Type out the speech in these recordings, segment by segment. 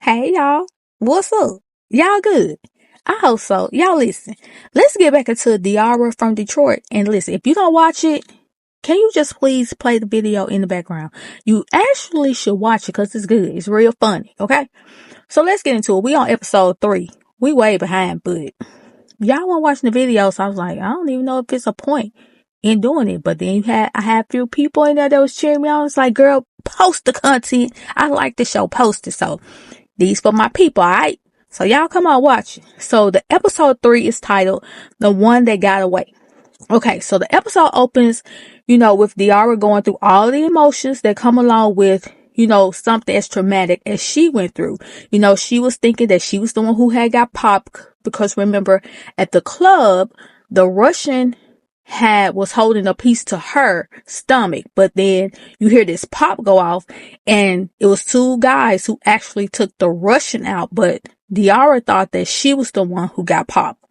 Hey y'all, what's up? Y'all good? I hope so. Y'all listen. Let's get back into Diarra from Detroit. And listen, if you don't watch it, can you just please play the video in the background? You actually should watch it because it's good. It's real funny. Okay. So let's get into it. We on episode 3. We way behind, but y'all weren't watching the video. So I was like, I don't even know if it's a point in doing it. But then I had a few people in there that was cheering me on. It's like, girl, post the content. I like the show. Post it. So these for my people, alright? So y'all come on watch it. So the episode 3 is titled The One That Got Away. Okay, so the episode opens, with Diarra going through all the emotions that come along with, something as traumatic as she went through. She was thinking that she was the one who had got popped because remember at the club, the Russian was holding a piece to her stomach, but then you hear this pop go off and it was 2 guys who actually took the Russian out, but Diarra thought that she was the one who got popped.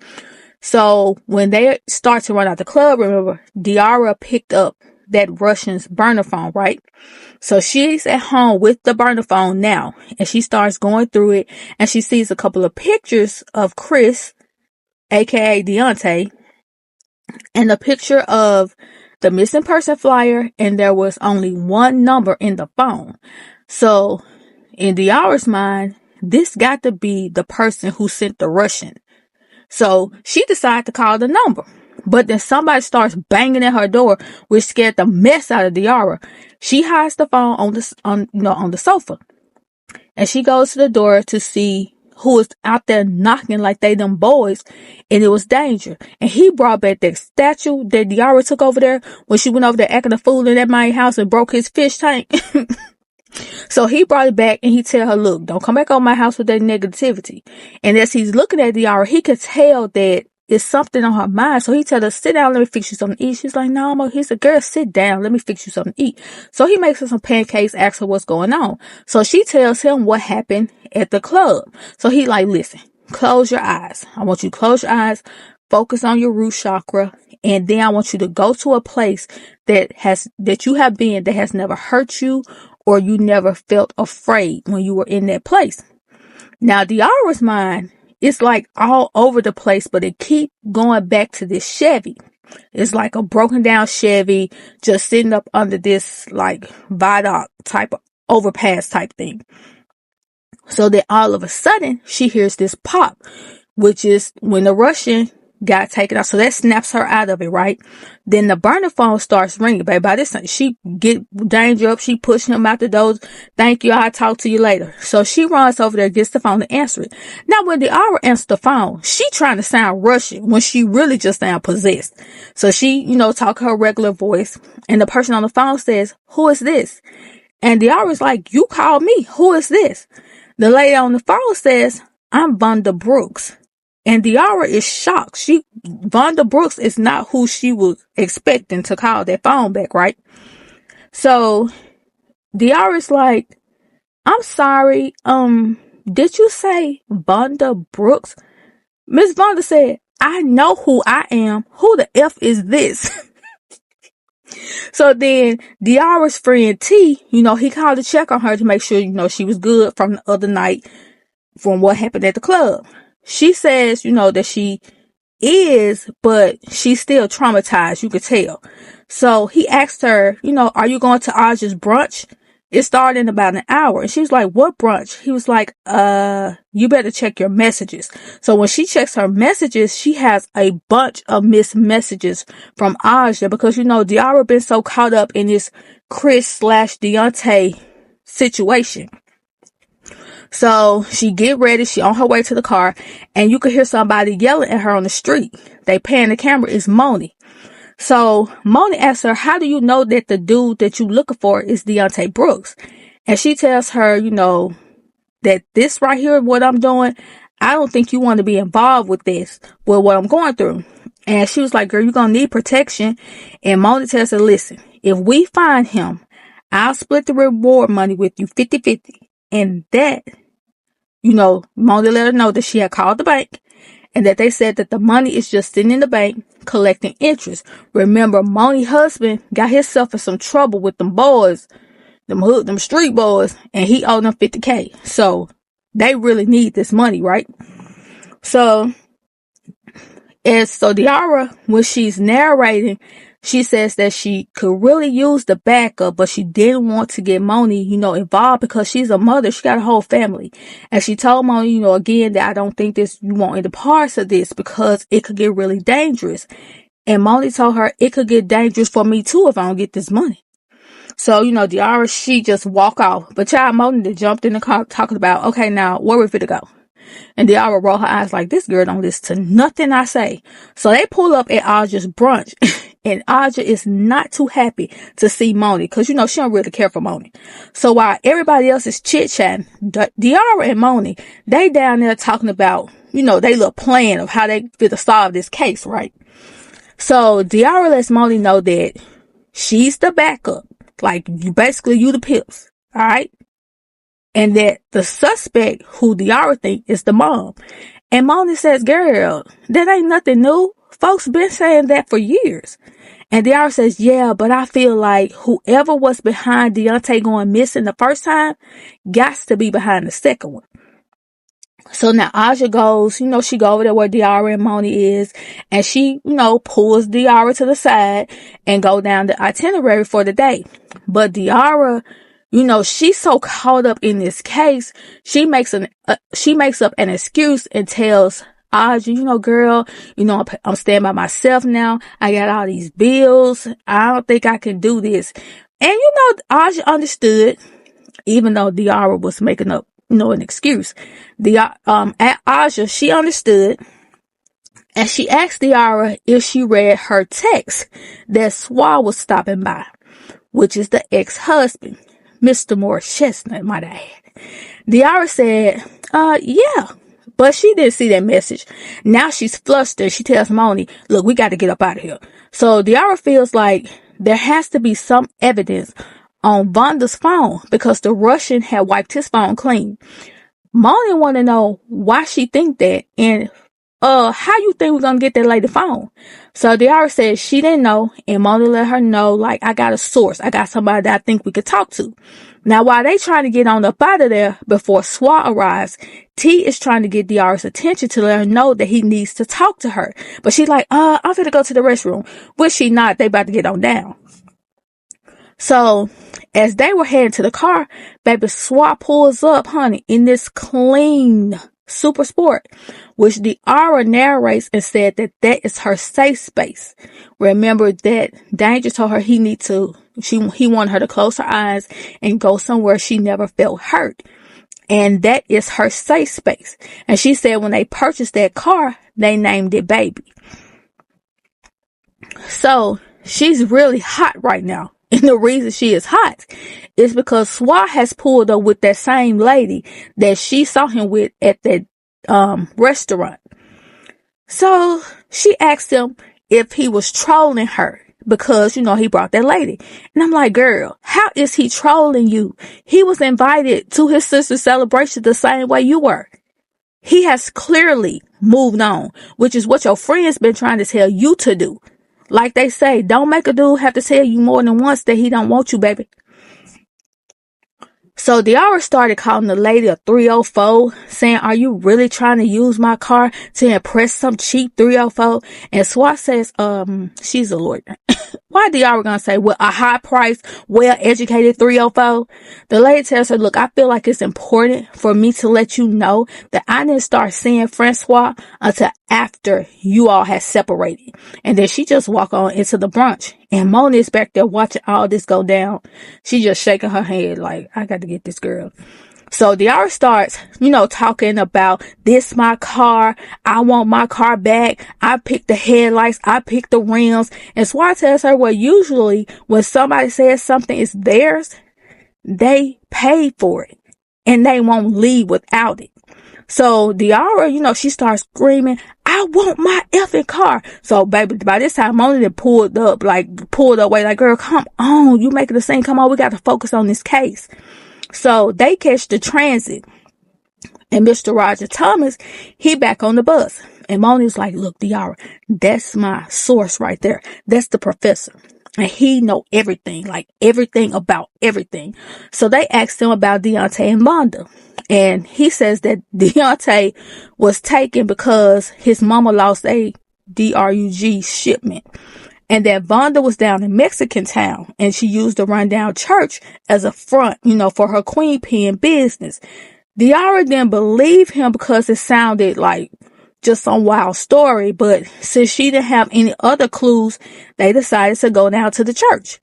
So when they start to run out the club, remember Diarra picked up that Russian's burner phone, right? So she's at home with the burner phone now and she starts going through it and she sees a couple of pictures of Chris, aka Deonte, and a picture of the missing person flyer, and there was only one number in the phone. So in Diarra's mind, this got to be the person who sent the Russian. So she decided to call the number, but then somebody starts banging at her door, which scared the mess out of Diarra. She hides the phone on the sofa, and she goes to the door to see who was out there knocking like they them boys, and it was Danger. And he brought back that statue that Diarra took over there when she went over there acting a fool in that man's house and broke his fish tank. So he brought it back and he tell her, look, don't come back on my house with that negativity. And as he's looking at Diarra, he could tell that it's something on her mind. So he tell her, sit down, let me fix you something to eat. She's like, no, he's a girl, sit down, let me fix you something to eat. So he makes her some pancakes, asks her what's going on. So she tells him what happened at the club. So he like, listen, close your eyes. I want you to close your eyes, focus on your root chakra, and then I want you to go to a place that you have been that has never hurt you or you never felt afraid when you were in that place. Now, Diarra's mind, it's like all over the place, but it keep going back to this Chevy. It's like a broken down Chevy just sitting up under this like viaduct type of overpass type thing. So then all of a sudden she hears this pop, which is when the Russian got taken out. So that snaps her out of it, right? Then the burner phone starts ringing, baby. By this time, she get Danger up. She pushing him out the door. Thank you. I'll talk to you later. So she runs over there, gets the phone to answer it. Now, when Diarra answers the phone, she trying to sound Russian when she really just sound possessed. So she, talk her regular voice. And the person on the phone says, who is this? And Diarra's like, you called me. Who is this? The lady on the phone says, I'm Vonda Brooks. And Diarra is shocked. Vonda Brooks is not who she was expecting to call that phone back, right? So Diarra's like, I'm sorry. Did you say Vonda Brooks? Miss Vonda said, I know who I am. Who the F is this? So then Diarra's friend T, he called to check on her to make sure, she was good from the other night from what happened at the club. She says, that she is, but she's still traumatized. You could tell. So he asked her, are you going to Aj's brunch? It started in about an hour. And she was like, what brunch? He was like, you better check your messages. So when she checks her messages, she has a bunch of missed messages from Aja because, Diarra been so caught up in this Chris/Deonte situation. So she get ready. She on her way to the car and you could hear somebody yelling at her on the street. They pan the camera. It's Moni. So Moni asks her, how do you know that the dude that you looking for is Deonte Brooks? And she tells her, that this right here, what I'm doing, I don't think you want to be involved with this, with what I'm going through. And she was like, girl, you're going to need protection. And Moni tells her, listen, if we find him, I'll split the reward money with you 50-50. And that, Moni let her know that she had called the bank and that they said that the money is just sitting in the bank collecting interest. Remember, Moni's husband got himself in some trouble with them boys, them street boys, and he owed them $50,000. So they really need this money, right? So Diarra, when she's narrating, she says that she could really use the backup, but she didn't want to get Moni, involved because she's a mother. She got a whole family. And she told Moni, again, that I don't think you want any parts of this because it could get really dangerous. And Moni told her it could get dangerous for me too if I don't get this money. So, Diarra, she just walk off. But child, Moni jumped in the car talking about, okay, now where we fit to go? And Diarra rolled her eyes like, this girl don't listen to nothing I say. So they pull up at Aja's brunch. And Aja is not too happy to see Moni because, she don't really care for Moni. So while everybody else is chit-chatting, Diarra and Moni, they down there talking about, they little plan of how they fit to solve this case, right? So Diarra lets Moni know that she's the backup. Like, you the pips, all right? And that the suspect, who Diarra think is the mom. And Moni says, girl, that ain't nothing new. Folks been saying that for years. And Diarra says, yeah, but I feel like whoever was behind Deonte going missing the first time got to be behind the second one. So now Aja goes, she go over there where Diarra and Moni is, and she, pulls Diarra to the side and go down the itinerary for the day. But Diarra, she's so caught up in this case, she makes up an excuse and tells Aja, girl, I'm staying by myself now. I got all these bills. I don't think I can do this. And Aja understood, even though Diarra was making up an excuse. Aja, she understood, and she asked Diarra if she read her text that Swa was stopping by, which is the ex-husband, Mr. Morris Chestnut, might I add. Diarra said, yeah, but she didn't see that message. Now she's flustered. She tells Moni, look, we got to get up out of here. So Diarra feels like there has to be some evidence on Vonda's phone because the Russian had wiped his phone clean. Moni want to know why she think that and how you think we're gonna get that lady phone. So Diarra said she didn't know, and Moni let her know, like, I got a source. I got somebody that I think we could talk to. Now, while they trying to get on up out of there before Swa arrives, T is trying to get Diarra's attention to let her know that he needs to talk to her. But she's like, I'm finna go to the restroom. Which she not. They about to get on down. So, as they were heading to the car, baby Swa pulls up, honey, in this clean super sport, which Diarra narrates and said that is her safe space. Remember that Danger told her he wanted her to close her eyes and go somewhere she never felt hurt. And that is her safe space. And she said when they purchased that car, they named it Baby. So, she's really hot right now. And the reason she is hot is because Swa has pulled up with that same lady that she saw him with at that restaurant. So she asked him if he was trolling her because, he brought that lady. And I'm like, girl, how is he trolling you? He was invited to his sister's celebration the same way you were. He has clearly moved on, which is what your friend's been trying to tell you to do. Like they say, don't make a dude have to tell you more than once that he don't want you, baby. So Diarra started calling the lady a 304, saying, are you really trying to use my car to impress some cheap 304? And Swa says, she's a lawyer. Why Diarra gonna say, well, a high price, well-educated 304? The lady tells her, look, I feel like it's important for me to let you know that I didn't start seeing Francois until after you all had separated. And then she just walked on into the brunch. And Moni is back there watching all this go down. She just shaking her head like, I got to get this girl. So Diarra starts, talking about this my car. I want my car back. I picked the headlights. I picked the rims. And Swa tells her, well, usually when somebody says something is theirs, they pay for it and they won't leave without it. So Diarra, she starts screaming, I want my effing car. So baby, by this time, Moni had pulled away like, girl, come on. You making the scene. Come on. We got to focus on this case. So they catch the transit and Mr. Roger Thomas, he back on the bus. And Moni's like, look, Diarra, that's my source right there. That's the professor. And he know everything, like everything about everything. So they asked him about Deonte and Vonda. And he says that Deonte was taken because his mama lost a DRUG shipment. And that Vonda was down in Mexican town and she used a rundown church as a front, for her queen pen business. Diarra didn't believe him because it sounded like just some wild story, but since she didn't have any other clues, they decided to go down to the church.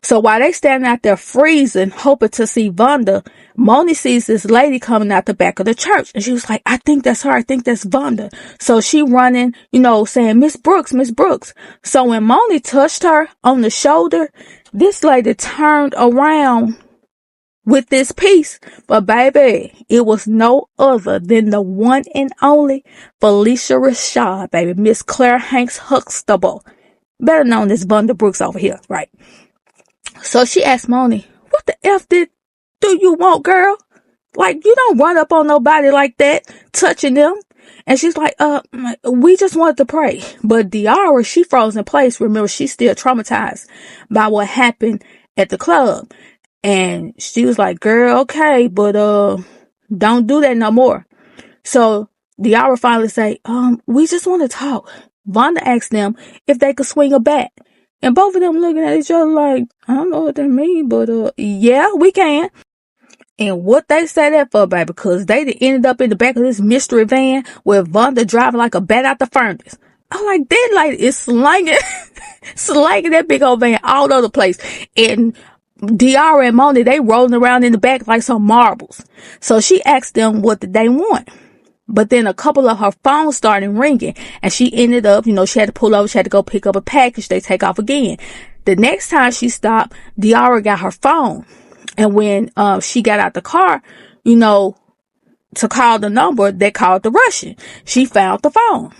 So while they standing out there freezing, hoping to see Vonda, Moni sees this lady coming out the back of the church. And she was like, I think that's her. I think that's Vonda. So she running, saying, Miss Brooks, Miss Brooks. So when Moni touched her on the shoulder, this lady turned around with this piece. But baby, it was no other than the one and only Felicia Rashad, baby. Miss Claire Hanks Huxtable. Better known as Vonda Brooks over here, right? So she asked Moni, what the F do you want, girl? Like, you don't run up on nobody like that, touching them. And she's like, we just wanted to pray. But Diarra, she froze in place. Remember, she's still traumatized by what happened at the club. And she was like, girl, okay, but, don't do that no more. So Diarra finally say, we just want to talk. Vonda asked them if they could swing a bat. And both of them looking at each other like, I don't know what that means, but, yeah, we can. And what they say that for, baby, because they ended up in the back of this mystery van with Vonda driving like a bat out the furnace. I'm like, that lady is slanging that big old van all over the place. And Diarra and Moni, they rolling around in the back like some marbles. So she asked them what did they want. But then a couple of her phones started ringing and she ended up, she had to pull over. She had to go pick up a package. They take off again. The next time she stopped, Diarra got her phone. And when, she got out the car, to call the number, they called the Russian. She found the phone.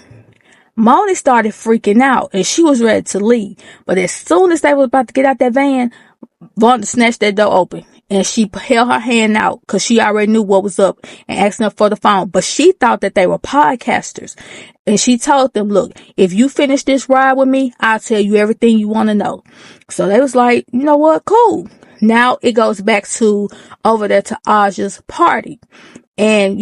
Moni started freaking out and she was ready to leave. But as soon as they was about to get out that van, Vonda snatched that door open and she held her hand out because she already knew what was up and asked them for the phone. But she thought that they were podcasters. And she told them, look, if you finish this ride with me, I'll tell you everything you want to know. So they was like, you know what? Cool. Now it goes back to over there to Aja's party. And,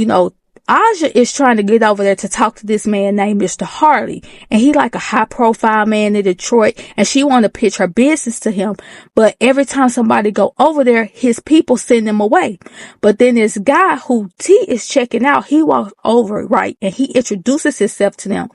Aja is trying to get over there to talk to this man named Mr. Harley. And he like a high profile man in Detroit. And she want to pitch her business to him. But every time somebody go over there, his people send them away. But then this guy who T is checking out, he walks over, right? And he introduces himself to them.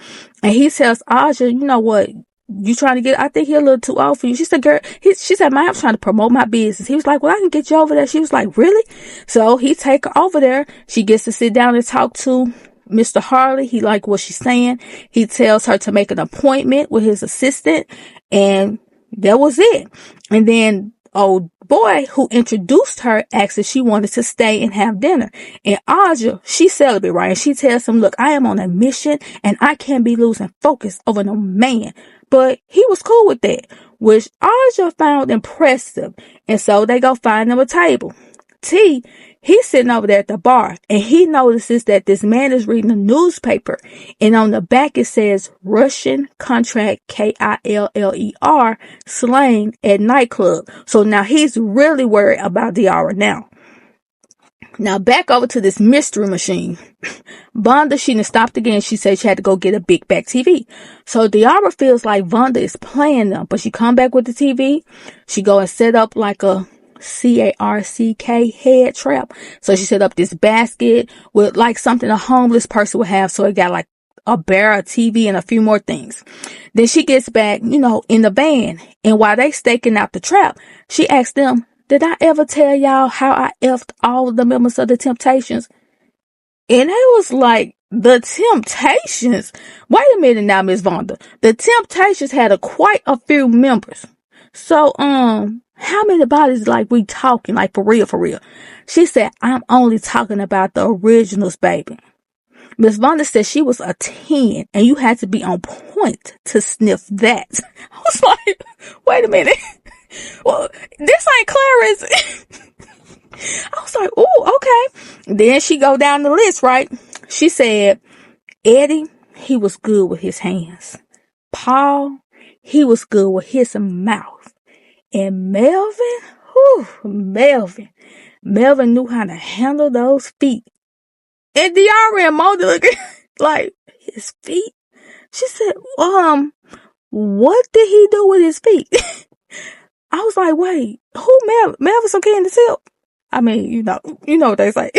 And he tells Aja, you know what? You trying to get, I think he a little too old for you. She said, girl, she said, man, I'm trying to promote my business. He was like, well, I can get you over there. She was like, really? So he take her over there. She gets to sit down and talk to Mr. Harley. He like what she's saying. He tells her to make an appointment with his assistant. And that was it. And then old boy who introduced her asked if she wanted to stay and have dinner. And Aja, she celibate, right? And she tells him, look, I am on a mission and I can't be losing focus over no man. But he was cool with that, which Aja found impressive. And so they go find them a table. T, he's sitting over there at the bar and he notices that this man is reading a newspaper. And on the back it says Russian contract KILLER slang at nightclub. So now he's really worried about Diarra now. Now back over to this mystery machine. Vonda, she done stopped again. She said she had to go get a big back TV. So Diarra feels like Vonda is playing them, but she come back with the TV. She go and set up like a CARCK head trap. So she set up this basket with like something a homeless person would have. So it got like a barrel of TV and a few more things. Then she gets back, in the van. And while they staking out the trap, she asked them, did I ever tell y'all how I effed all the members of the Temptations? And it was like, the Temptations? Wait a minute now, Miss Vonda. The Temptations had quite a few members. So, how many bodies like we talking, like for real, for real? She said, I'm only talking about the originals, baby. Miss Vonda said she was a 10 and you had to be on point to sniff that. I was like, wait a minute. Well, this ain't Clarice. I was like, oh, okay. Then she go down the list, right? She said, Eddie, he was good with his hands. Paul, he was good with his mouth. And Melvin knew how to handle those feet. And Diarra and Moni looking like, his feet? She said, what did he do with his feet? I was like, wait, who Melvin some kid in the silk? I mean, you know what they say.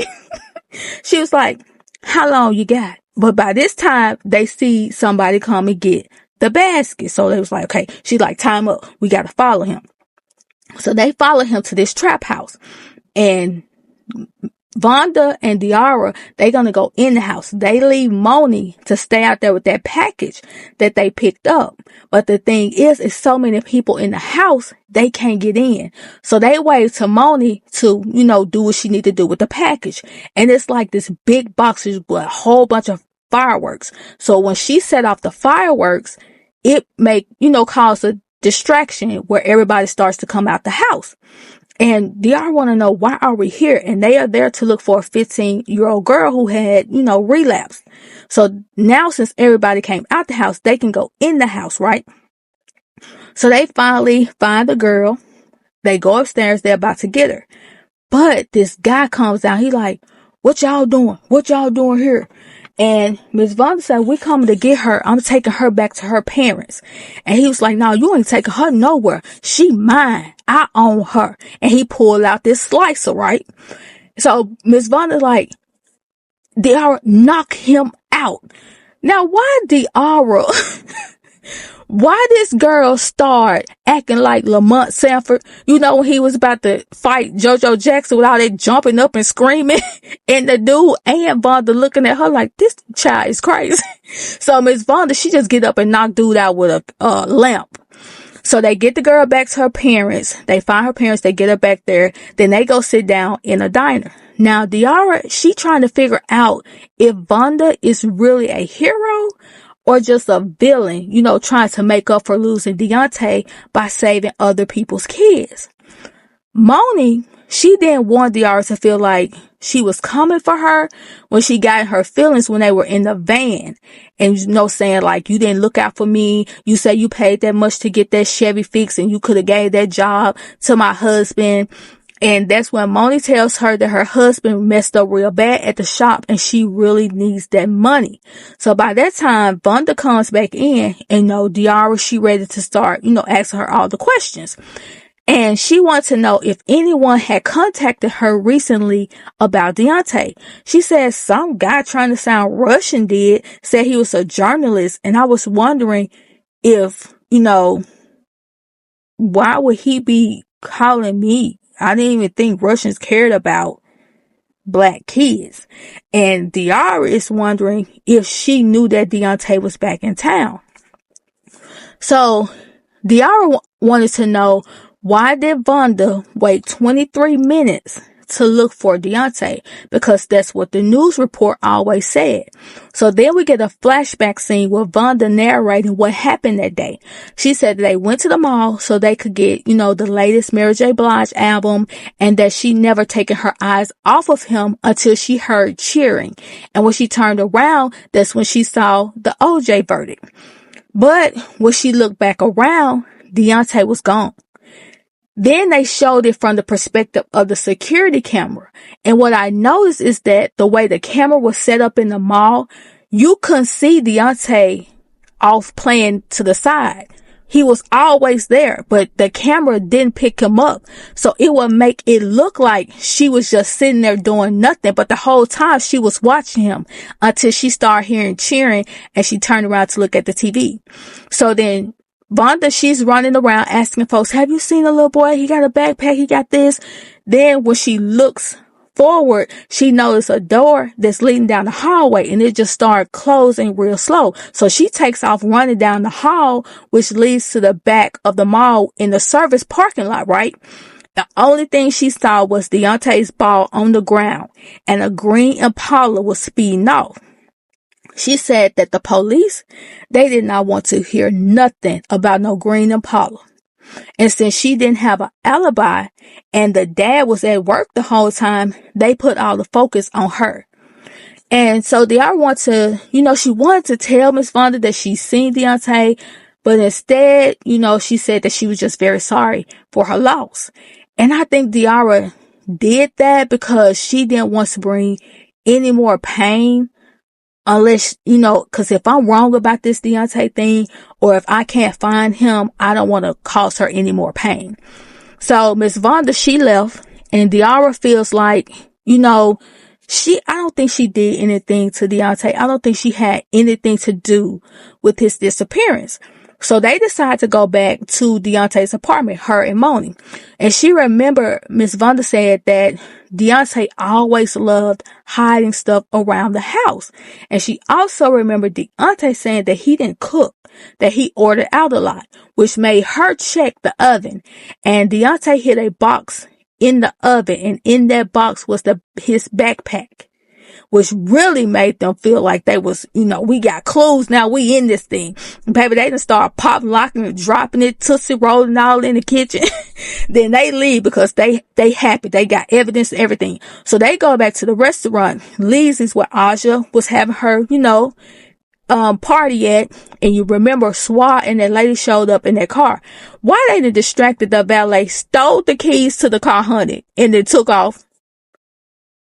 She was like, how long you got? But by this time, they see somebody come and get the basket. So they was like, okay, she's like, time up. We got to follow him. So they follow him to this trap house. And Vonda and Diarra, they gonna go in the house. They leave Moni to stay out there with that package that they picked up. But the thing is so many people in the house, they can't get in. So they wave to Moni to, do what she need to do with the package. And it's like this big box with a whole bunch of fireworks. So when she set off the fireworks, it cause a distraction where everybody starts to come out the house. And Diarra want to know, why are we here? And they are there to look for a 15-year-old girl who had, relapsed. So now since everybody came out the house, they can go in the house, right? So they finally find the girl. They go upstairs. They're about to get her. But this guy comes down. He like, what y'all doing? What y'all doing here? And Miss Vonda said, we coming to get her. I'm taking her back to her parents. And he was like, no, you ain't taking her nowhere. She mine. I own her. And he pulled out this slicer, right? So Miss Vonda like, Diarra, knock him out. Now, why Diarra? Why this girl start acting like Lamont Sanford, when he was about to fight JoJo Jackson with all that jumping up and screaming, and the dude and Vonda looking at her like, this child is crazy. So Miss Vonda, she just get up and knock dude out with a lamp. So they get the girl back to her parents. They find her parents. They get her back there. Then they go sit down in a diner. Now, Diarra, she trying to figure out if Vonda is really a hero or just a villain, trying to make up for losing Deonte by saving other people's kids. Moni, she didn't want Diarra to feel like she was coming for her when she got in her feelings when they were in the van. And, saying like, you didn't look out for me. You say you paid that much to get that Chevy fixed and you could have gave that job to my husband. And that's when Moni tells her that her husband messed up real bad at the shop and she really needs that money. So by that time, Vonda comes back in and, Diarra, she ready to start, asking her all the questions. And she wants to know if anyone had contacted her recently about Deonte. She said some guy trying to sound Russian said he was a journalist. And I was wondering if, why would he be calling me? I didn't even think Russians cared about black kids. And Diarra is wondering if she knew that Deonte was back in town. So Diarra wanted to know, why did Vonda wait 23 minutes to look for Deonte? Because that's what the news report always said. So then we get a flashback scene with Vonda narrating what happened that day. She said that they went to the mall so they could get, the latest Mary J. Blige album, and that she never taken her eyes off of him until she heard cheering. And when she turned around, that's when she saw the OJ verdict. But when she looked back around, Deonte was gone. Then they showed it from the perspective of the security camera. And what I noticed is that the way the camera was set up in the mall, you couldn't see Deonte off playing to the side. He was always there, but the camera didn't pick him up. So it would make it look like she was just sitting there doing nothing. But the whole time she was watching him until she started hearing cheering and she turned around to look at the TV. So then Vonda, she's running around asking folks, have you seen a little boy? He got a backpack. He got this. Then when she looks forward, she notices a door that's leading down the hallway and it just started closing real slow. So she takes off running down the hall, which leads to the back of the mall in the service parking lot, right? The only thing she saw was Deonte's ball on the ground and a green Impala was speeding off. She said that the police, they did not want to hear nothing about no green Impala. And since she didn't have an alibi and the dad was at work the whole time, they put all the focus on her. And so Diarra wanted to, she wanted to tell Miss Vonda that she's seen Deonte, But instead, she said that she was just very sorry for her loss. And I think Diarra did that because she didn't want to bring any more pain, unless, cause if I'm wrong about this Deonte thing, or if I can't find him, I don't want to cause her any more pain. So Miss Vonda, she left, and Diarra feels like, I don't think she did anything to Deonte. I don't think she had anything to do with his disappearance. So they decide to go back to Deonte's apartment, her and Moni. And she remembered Miss Vonda said that Deonte always loved hiding stuff around the house. And she also remembered Deonte saying that he didn't cook, that he ordered out a lot, which made her check the oven. And Deonte hid a box in the oven, and in that box was his backpack, which really made them feel like they was, we got clues now, we in this thing. Baby, they done start popping, locking and dropping it, tootsie rolling all in the kitchen. Then they leave because they happy. They got evidence and everything. So they go back to the restaurant. Lee's is where Aja was having her, party at, and you remember SWAT and that lady showed up in that car. Why they done distracted the valet, stole the keys to the car, honey, and then took off?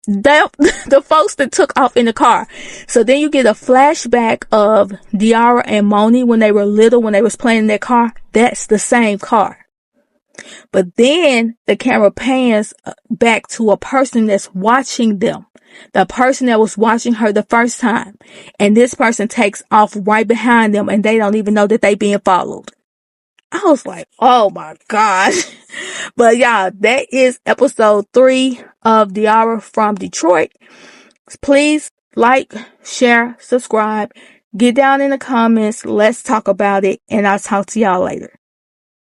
The folks that took off in the car. So then you get a flashback of Diarra and Moni when they were little, when they was playing in that car. That's the same car. But then the camera pans back to a person that's watching them. The person that was watching her the first time. And this person takes off right behind them, and they don't even know that they being followed. I was like, oh my gosh. But y'all, that is episode 3 of Diarra from Detroit. Please like, share, subscribe, get down in the comments. Let's talk about it, and I'll talk to y'all later.